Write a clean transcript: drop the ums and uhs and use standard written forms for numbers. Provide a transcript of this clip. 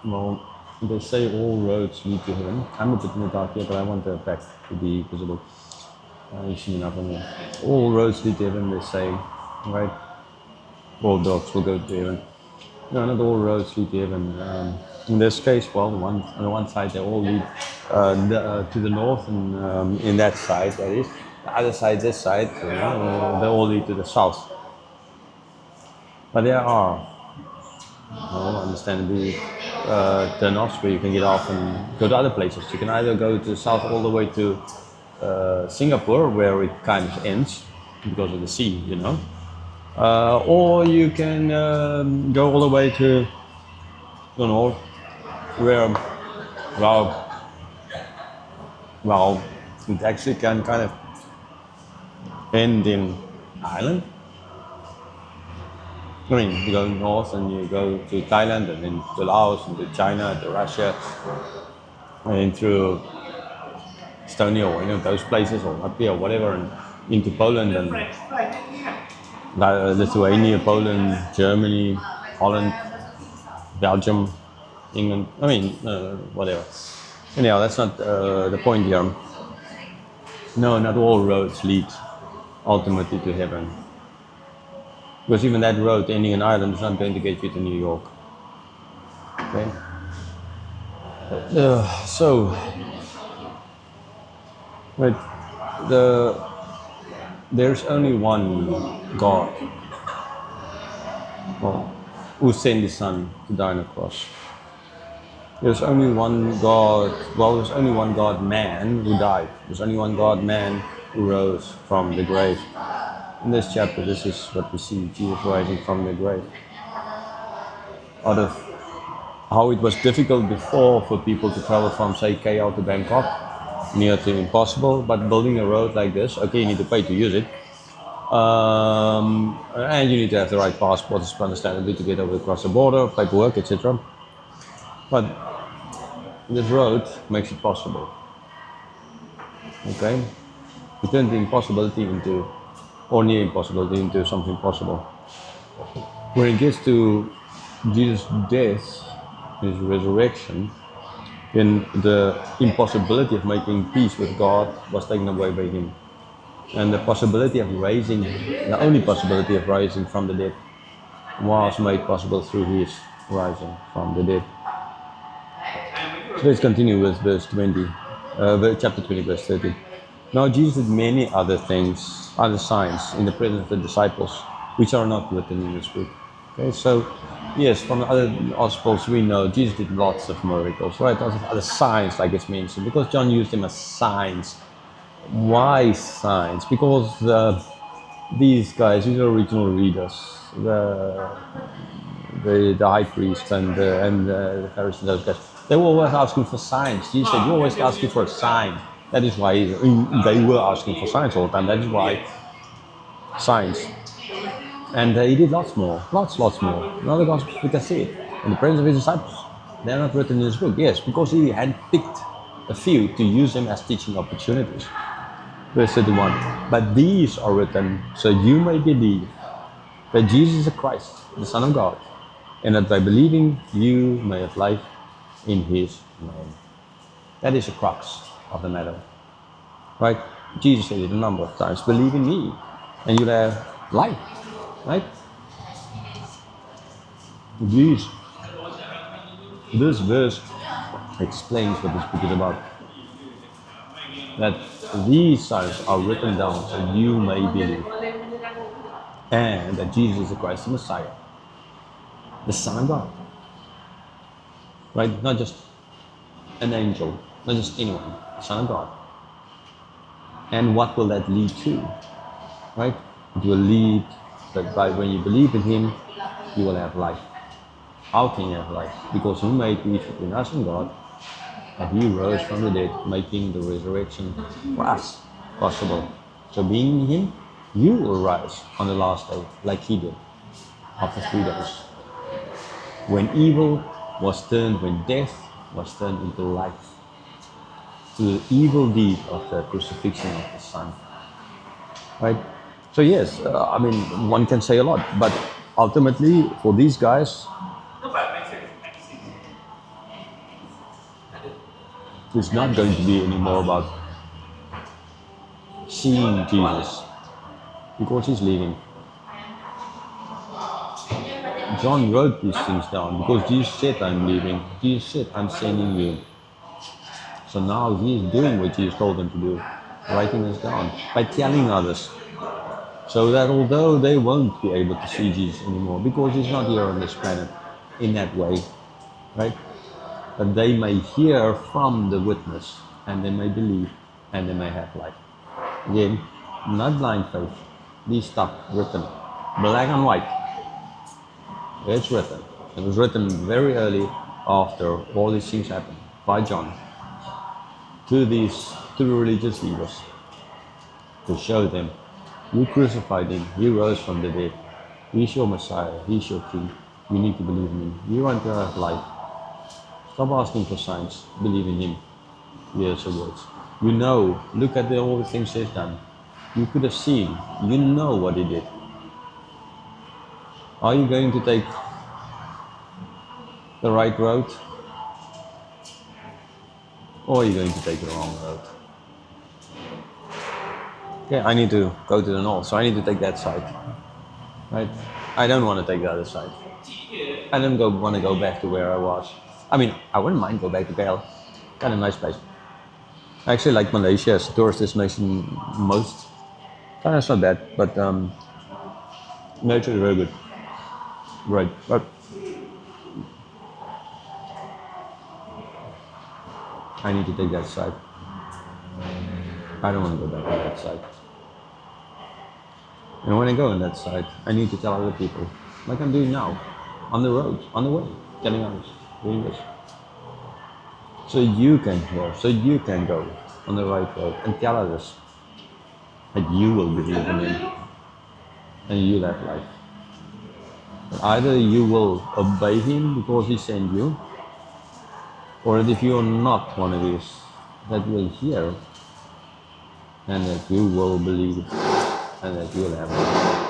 Well, they say all roads lead to heaven. I'm a bit in the dark here, but I want the back to be visible. You see enough on me. All roads lead to heaven, they say, right? All dogs will go to heaven. No, not all roads lead to heaven. In this case, well, on the one side they all lead to the north, and in that side, that is. The other side, this side, they all lead to the south. But there are, understandably, turn-offs where you can get off and go to other places. You can either go to the south all the way to Singapore, where it kind of ends because of the sea, or you can go all the way to the north, where, well, it actually can kind of end in Ireland. I mean, you go north and you go to Thailand, and then to Laos, and to China, to Russia, and then through Estonia, or those places, or Latvia, or whatever, and into Poland and Lithuania, Poland, Germany, Holland, Belgium, England. I mean, whatever. Anyhow, that's not the point here. No, not all roads lead ultimately to heaven. Because even that road ending in Ireland is not going to get you to New York. Okay? There's only one God, who sent His Son to die on the cross. There's only one God, there's only one God man who died. There's only one God man who rose from the grave. In this chapter, this is what we see, Jesus rising from the grave. Out of how it was difficult before for people to travel from, say, KL to Bangkok, near to impossible, but building a road like this, okay, you need to pay to use it. And you need to have the right passports, understandably, to get over across the border, paperwork, etc. But this road makes it possible. Okay? It turned the impossibility into, or near impossibility, into something possible. When it gets to Jesus' death, His resurrection, then the impossibility of making peace with God was taken away by Him. And the possibility of rising, the only possibility of rising from the dead, was made possible through His rising from the dead. So let's continue with verse 20, chapter 20, verse 30. Now Jesus did many other things, other signs, in the presence of the disciples, which are not written in this book. Okay, so yes, from the other Gospels we know Jesus did lots of miracles, right? Lots of other signs, like it's mentioned, because John used them as signs. Why signs? Because these guys, these are original readers, the high priest and the Pharisees, those guys, they were always asking for signs. Jesus said, "You're always asking for a sign." That is why they were asking for signs all the time. That is why signs. And He did lots more, lots more. In other Gospels we can see it. In the presence of His disciples, they are not written in His book. Yes, because He had picked a few to use them as teaching opportunities. Verse 31. But these are written so you may believe that Jesus is the Christ, the Son of God, and that by believing you may have life in His name. That is the crux of the matter. Right? Jesus said it a number of times. Believe in me and you'll have life. Right? This verse explains what this book is about. That these signs are written down so you may believe. And that Jesus is the Christ, the Messiah, the Son of God. Right? Not just an angel, not just anyone, the Son of God. And what will that lead to? Right? It will lead that by when you believe in Him, you will have life. How can you have life? Because He made peace between us and God, and He rose from the dead, making the resurrection for us possible. So being in Him, you will rise on the last day, like He did, after 3 days. When evil was turned, when death was turned into life, through the evil deed of the crucifixion of the Son. Right? So yes, one can say a lot, but ultimately for these guys, It's not going to be anymore about seeing Jesus because he's leaving. John wrote these things down because Jesus said, I'm leaving. Jesus said, I'm sending you. So now he is doing what Jesus told him to do, writing this down by telling others. So that although they won't be able to see Jesus anymore because he's not here on this planet in that way, right? But they may hear from the witness and they may believe and they may have life. Again, not blind faith. These stuff written, black and white. It's written. It was written very early after all these things happened by John to the religious leaders to show them, you crucified him, he rose from the dead, he's your Messiah, he's your King, you need to believe in him. You want to have life. Stop asking for signs, believe in him. Here's the words. You know, look at all the things he's done. You could have seen, you know what he did. Are you going to take the right road? Or are you going to take the wrong road? Okay, I need to go to the north, so I need to take that side. Right? I don't want to take the other side. I don't want to go back to where I was. I mean, I wouldn't mind go back to KL. Kind of nice place. I actually like Malaysia as a tourist destination most. It's not bad, but nature is very good. Right, but I need to take that side. I don't want to go back on that side. And when I go on that side, I need to tell other people, like I'm doing now, on the road, on the way, telling others, doing this. So you can hear, so you can go on the right road and tell others that you will believe in him and you'll have life. But either you will obey him because he sent you, or if you are not one of these that will hear and that you will believe and that you will have life.